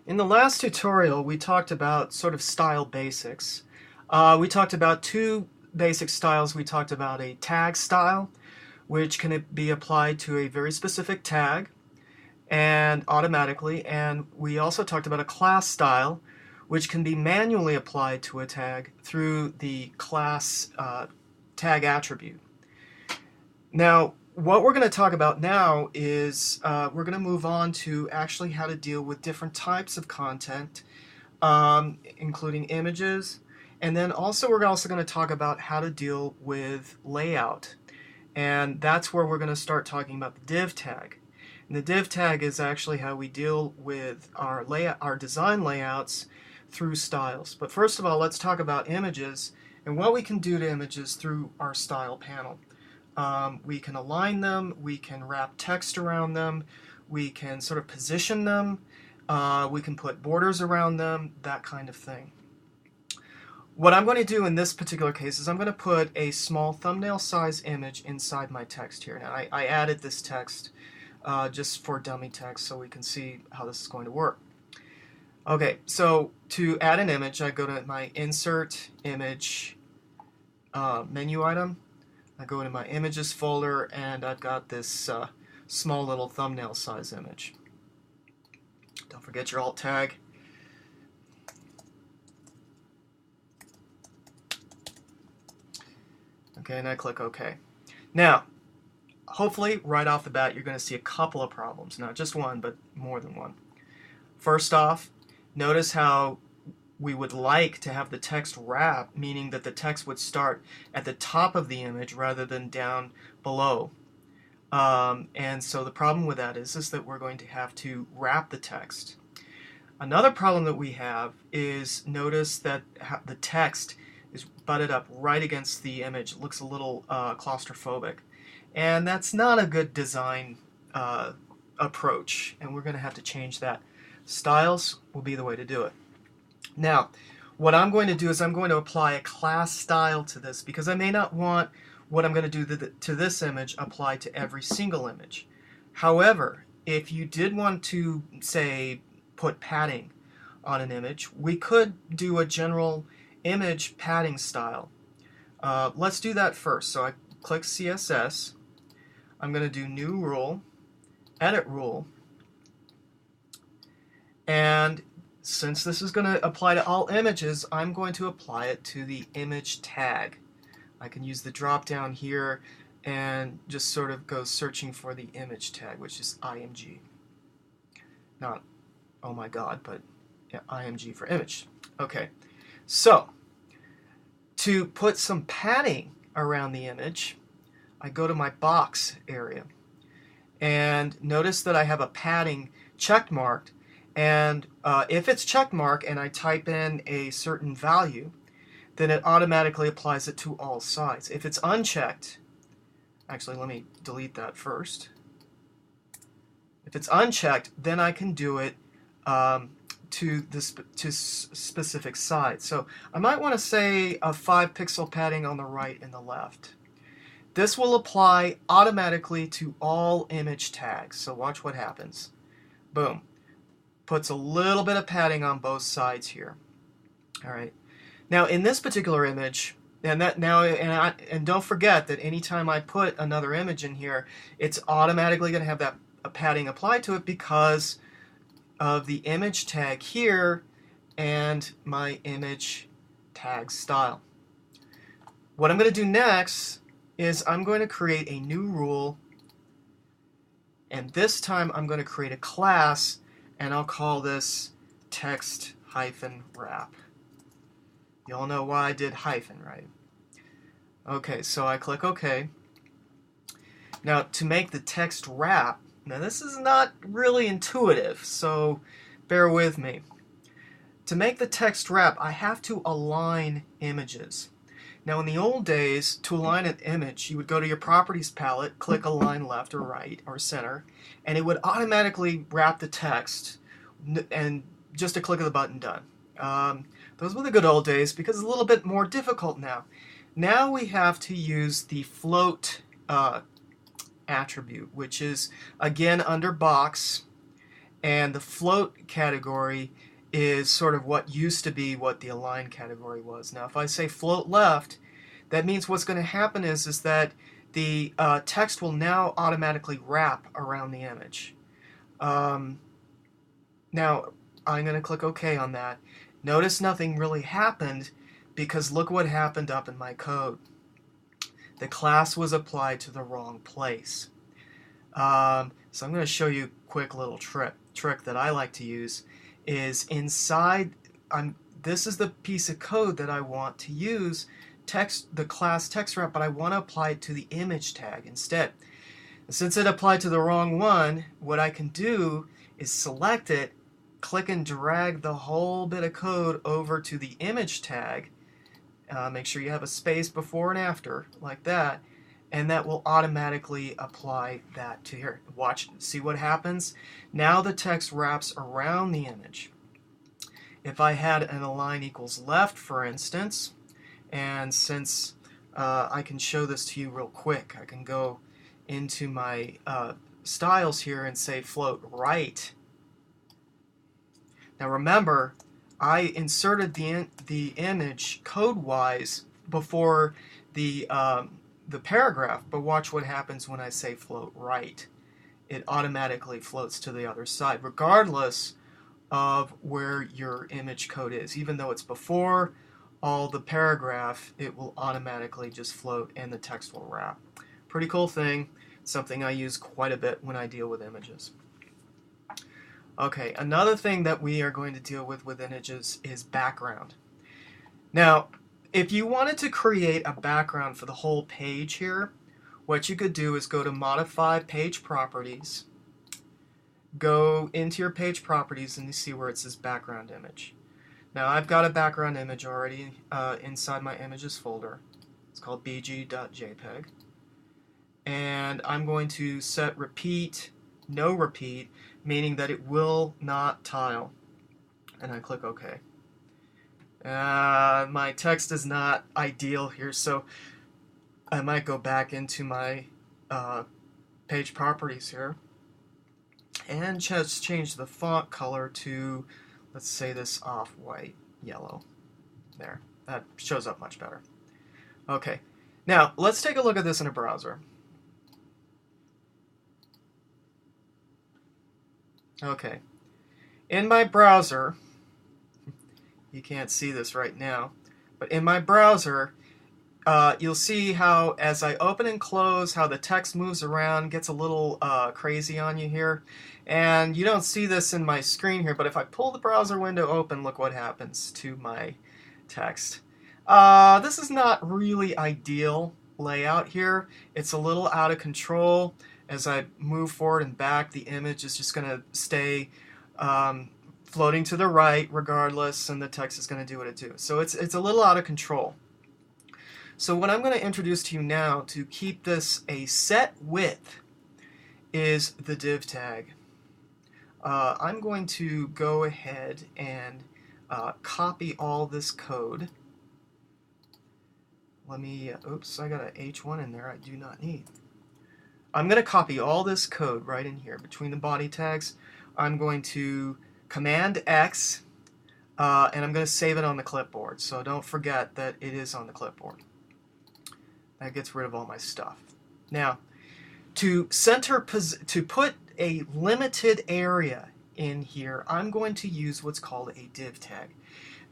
In the last tutorial, we talked about sort of style basics. We talked about two basic styles. We talked about a tag style, which can be applied to a very specific tag and automatically, and we also talked about a class style, which can be manually applied to a tag through the class tag attribute. Now, what we're going to talk about now is we're going to move on to actually how to deal with different types of content, including images, and then also we're also going to talk about how to deal with layout. And that's where we're going to start talking about the div tag. And the div tag is actually how we deal with our design layouts through styles. But first of all, let's talk about images and what we can do to images through our style panel. We can align them, we can wrap text around them, we can sort of position them, we can put borders around them, that kind of thing. What I'm going to do in this particular case is I'm going to put a small thumbnail size image inside my text here. Now I added this text just for dummy text so we can see how this is going to work. Okay, so to add an image, I go to my Insert Image menu item. I go into my Images folder, and I've got this small little thumbnail size image. Don't forget your alt tag. Okay, and I click OK. Now, hopefully, right off the bat, you're going to see a couple of problems. Not just one, but more than one. First off, notice how we would like to have the text wrap, meaning that the text would start at the top of the image rather than down below. And so the problem with that is that we're going to have to wrap the text. Another problem that we have is notice that the text is butted up right against the image. It looks a little claustrophobic. And that's not a good design approach, and we're going to have to change that. Styles will be the way to do it. Now, what I'm going to do is I'm going to apply a class style to this because I may not want what I'm going to do to this image apply to every single image. However, if you did want to, say, put padding on an image, we could do a general image padding style. Let's do that first. So I click CSS. I'm going to do New Rule, Edit Rule, and since this is going to apply to all images, I'm going to apply it to the image tag. I can use the drop down here and just sort of go searching for the image tag, which is IMG. Not, oh my god, but yeah, IMG for image. Okay, so to put some padding around the image, I go to my box area. And notice that I have a padding check marked. And if it's check mark and I type in a certain value, then it automatically applies it to all sides. If it's unchecked, actually let me delete that first. If it's unchecked, then I can do it to specific sides. So I might want to say a 5 pixel padding on the right and the left. This will apply automatically to all image tags. So watch what happens. Boom. Puts a little bit of padding on both sides here. All right. Now in this particular image, and don't forget that anytime I put another image in here, it's automatically going to have that padding applied to it because of the image tag here and my image tag style. What I'm going to do next is I'm going to create a new rule, and this time I'm going to create a class, and I'll call this text-wrap. You all know why I did hyphen, right? Okay, so I click OK. Now to make the text wrap, now this is not really intuitive, so bear with me. To make the text wrap, I have to align images. Now in the old days, to align an image, you would go to your Properties palette, click Align Left or Right or Center, and it would automatically wrap the text, and just a click of the button, done. Those were the good old days because it's a little bit more difficult now. Now we have to use the float attribute, which is again under box, and the float category is sort of what used to be what the align category was. Now if I say float left, that means what's going to happen is that the text will now automatically wrap around the image. Now I'm going to click OK on that. Notice nothing really happened because look what happened up in my code. The class was applied to the wrong place. So I'm going to show you a quick little trick that I like to use is inside, this is the piece of code that I want to use the class text wrap, but I want to apply it to the image tag instead. And since it applied to the wrong one, what I can do is select it, click and drag the whole bit of code over to the image tag. Make sure you have a space before and after, like that, and that will automatically apply that to here. Watch, see what happens? Now the text wraps around the image. If I had an align equals left, for instance, and since I can show this to you real quick, I can go into my styles here and say float right. Now remember, I inserted the image code-wise before the paragraph, but watch what happens when I say float right. It automatically floats to the other side, regardless of where your image code is. Even though it's before all the paragraph, it will automatically just float and the text will wrap. Pretty cool thing, something I use quite a bit when I deal with images. Okay, another thing that we are going to deal with images is background. Now, if you wanted to create a background for the whole page here, what you could do is go to Modify Page Properties, go into your page properties, and you see where it says Background Image. Now, I've got a background image already inside my images folder. It's called bg.jpg. And I'm going to set repeat, no repeat, meaning that it will not tile. And I click OK. My text is not ideal here, so I might go back into my page properties here and just change the font color to, let's say, this off-white yellow. There, that shows up much better. Okay, now let's take a look at this in a browser. Okay, in my browser, you can't see this right now, but in my browser, you'll see how as I open and close, how the text moves around, gets a little crazy on you here. And you don't see this in my screen here, but if I pull the browser window open, look what happens to my text. This is not really ideal layout here. It's a little out of control. As I move forward and back, the image is just going to stay floating to the right regardless, and the text is going to do what it do. So it's a little out of control. So what I'm going to introduce to you now to keep this a set width is the div tag. I'm going to go ahead and copy all this code. Let me, oops, I got an H1 in there I do not need. I'm going to copy all this code right in here between the body tags. I'm going to Command X, and I'm going to save it on the clipboard. So don't forget that it is on the clipboard. That gets rid of all my stuff. Now, to put a limited area in here, I'm going to use what's called a div tag.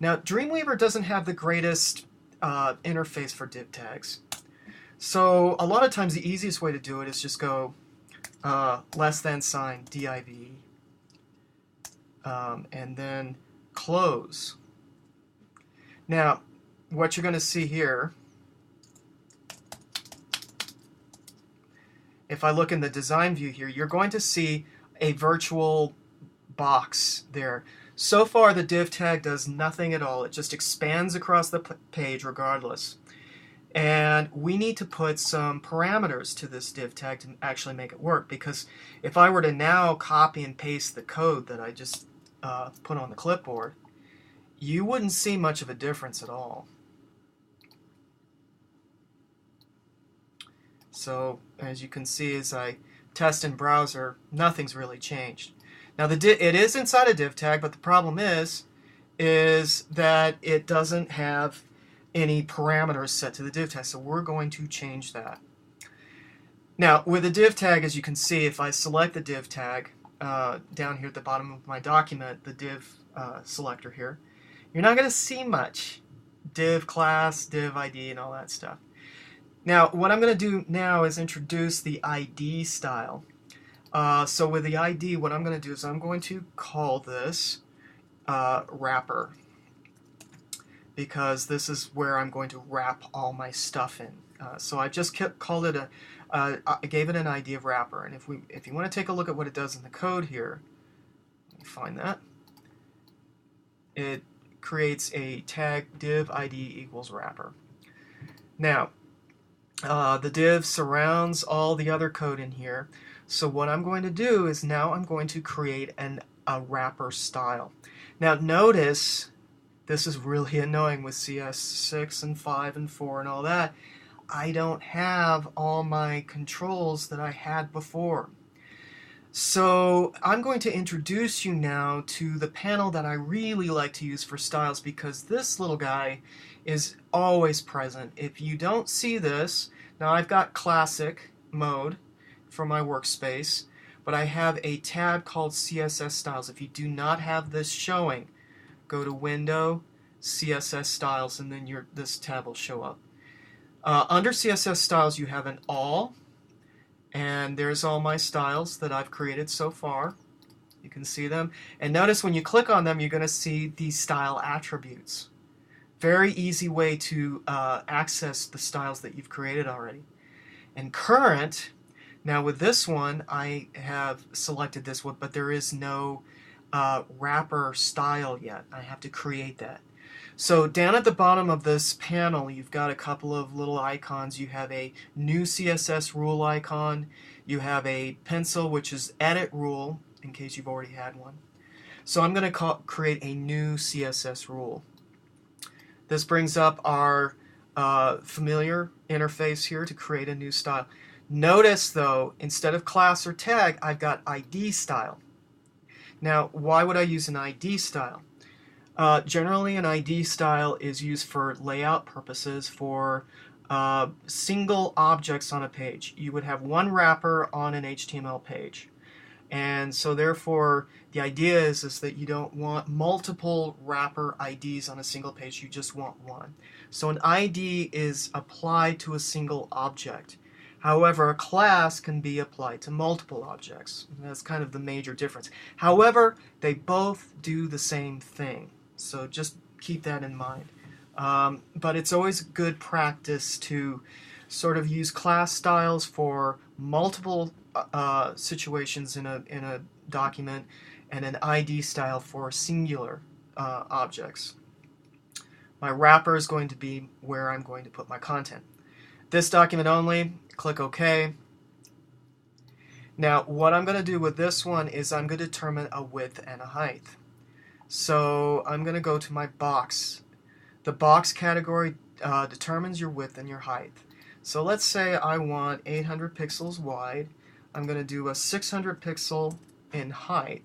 Now, Dreamweaver doesn't have the greatest interface for div tags. So a lot of times the easiest way to do it is just go less than sign div, and then close. Now, what you're going to see here, if I look in the design view here, you're going to see a virtual box there. So far, the div tag does nothing at all. It just expands across the page regardless. And we need to put some parameters to this div tag to actually make it work, because if I were to now copy and paste the code that I just put on the clipboard, you wouldn't see much of a difference at all. So as you can see, as I test in browser, nothing's really changed. Now it is inside a div tag, but the problem is that it doesn't have any parameters set to the div tag, so we're going to change that. Now, with a div tag, as you can see, if I select the div tag down here at the bottom of my document, the div selector here, you're not going to see much. Div class, div ID, and all that stuff. Now, what I'm going to do now is introduce the ID style. So with the ID, what I'm going to do is I'm going to call this wrapper, because this is where I'm going to wrap all my stuff in. So I just called it I gave it an ID of wrapper, and if you want to take a look at what it does in the code here, let me find that. It creates a tag div ID equals wrapper. Now, the div surrounds all the other code in here. So what I'm going to do is now I'm going to create a wrapper style. Now notice, this is really annoying with CS6 and 5 and 4 and all that. I don't have all my controls that I had before. So I'm going to introduce you now to the panel that I really like to use for styles, because this little guy is always present. If you don't see this, now I've got classic mode for my workspace, but I have a tab called CSS styles. If you do not have this showing, go to Window, CSS styles, and then this tab will show up. Under CSS styles you have an all, and there's all my styles that I've created so far. You can see them, and notice when you click on them you're going to see these style attributes. Very easy way to access the styles that you've created already. And current, now with this one I have selected this one, but there is no wrapper style yet. I have to create that. So down at the bottom of this panel you've got a couple of little icons. You have a new CSS rule icon, you have a pencil which is edit rule in case you've already had one. So I'm going to create a new CSS rule. This brings up our familiar interface here to create a new style. Notice though, instead of class or tag, I've got ID style. Now why would I use an ID style? Generally an ID style is used for layout purposes, for single objects on a page. You would have one wrapper on an HTML page. And so therefore the idea is that you don't want multiple wrapper IDs on a single page, you just want one. So an ID is applied to a single object. However, a class can be applied to multiple objects. That's kind of the major difference. However, they both do the same thing. So just keep that in mind. But it's always good practice to sort of use class styles for multiple situations in a document, and an ID style for singular objects. My wrapper is going to be where I'm going to put my content. This document only, click OK. Now what I'm going to do with this one is I'm going to determine a width and a height. So I'm going to go to my box. The box category determines your width and your height. So let's say I want 800 pixels wide. I'm going to do a 600 pixel in height.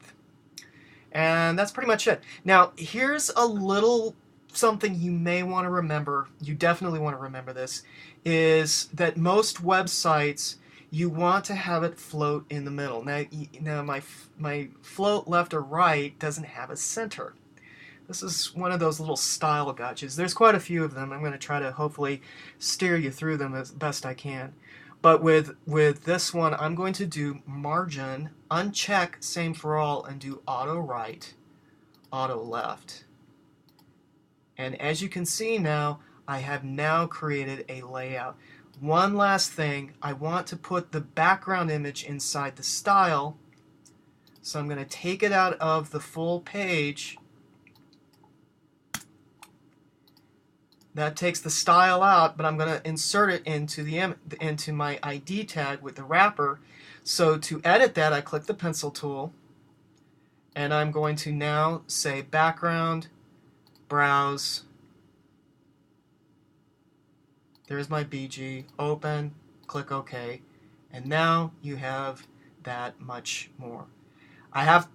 And that's pretty much it. Now here's a little something you may want to remember. You definitely want to remember this, is that most websites you want to have it float in the middle. Now my float left or right doesn't have a center. This is one of those little style gotchas. There's quite a few of them. I'm going to try to hopefully steer you through them as best I can. But with this one, I'm going to do margin, uncheck same for all, and do auto right, auto left. And as you can see now, I have now created a layout. One last thing, I want to put the background image inside the style, so I'm going to take it out of the full page. That takes the style out, but I'm going to insert it into my ID tag with the wrapper. So to edit that, I click the pencil tool, and I'm going to now say background, browse. There's my BG, open, click OK, and now you have that much more. I have